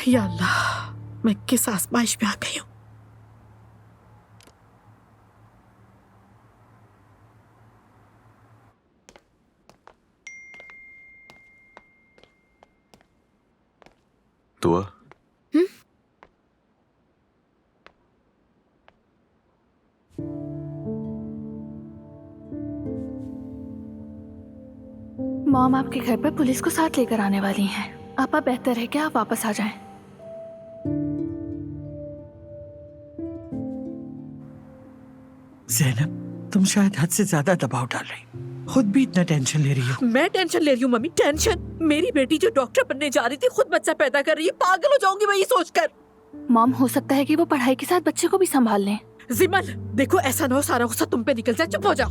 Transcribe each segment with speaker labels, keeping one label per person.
Speaker 1: या अल्लाह, मैं किस आजमाइश में आ गई हूँ।
Speaker 2: दुआ,
Speaker 3: मॉम आपके घर पर पुलिस को साथ लेकर आने वाली हैं। आपा बेहतर है कि आप वापस आ जाएं।
Speaker 4: ज़ैनब, तुम शायद हद से ज्यादा दबाव डाल रही, खुद भी इतना टेंशन ले रही हो।
Speaker 1: मैं टेंशन ले रही हूँ मम्मी, टेंशन। मेरी बेटी जो डॉक्टर बनने जा रही थी खुद बच्चा पैदा कर रही है, पागल हो जाऊंगी मैं ये सोचकर।
Speaker 3: मॉम, हो सकता है कि वो पढ़ाई के साथ बच्चे को भी संभाल लें।
Speaker 1: जिमल, देखो ऐसा ना हो सारा गुस्सा तुम पे निकल जाए, चुप हो जाओ।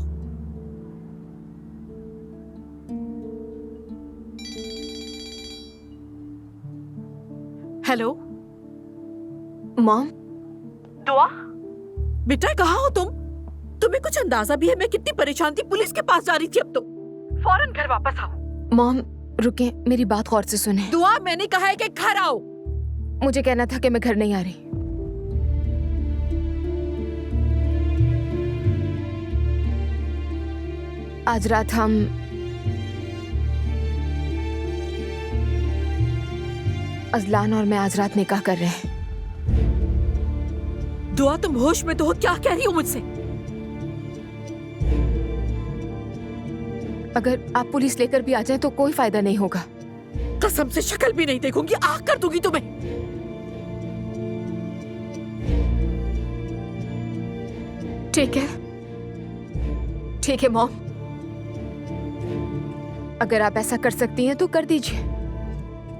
Speaker 1: हेलो
Speaker 5: मॉम,
Speaker 1: दुआ, बेटा कहाँ हो तुम? तुम्हें कुछ अंदाजा भी है मैं कितनी परेशान थी? पुलिस के पास जा रही थी, अब तो फौरन घर वापस आओ।
Speaker 5: मॉम रुके, मेरी बात गौर से सुने।
Speaker 1: दुआ, मैंने कहा है कि घर आओ।
Speaker 5: मुझे कहना था कि मैं घर नहीं आ रही। आज रात हम अजलान और मैं आज रात निकाह कर रहे हैं।
Speaker 1: दुआ, तुम होश में तो हो? क्या कह रही हो मुझसे?
Speaker 5: अगर आप पुलिस लेकर भी आ जाएं तो कोई फायदा नहीं होगा।
Speaker 1: कसम से शक्ल भी नहीं देखूंगी, आग कर दूंगी तुम्हें।
Speaker 5: ठीक है, ठीक है मॉम, अगर आप ऐसा कर सकती हैं तो कर दीजिए,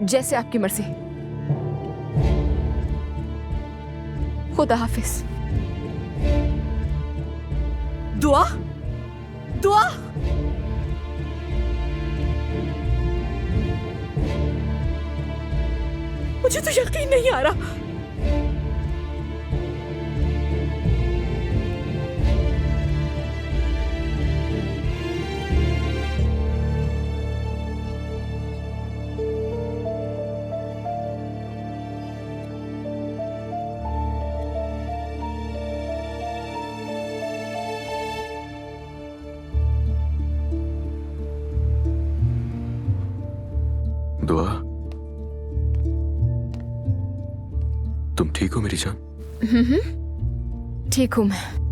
Speaker 5: जैसे आपकी मर्जी। खुदा हाफिज।
Speaker 1: दुआ, दुआ, मुझे तो यकीन नहीं आ रहा।
Speaker 2: दुआ, तुम ठीक हो मेरी जान?
Speaker 5: ठीक हूं मैं।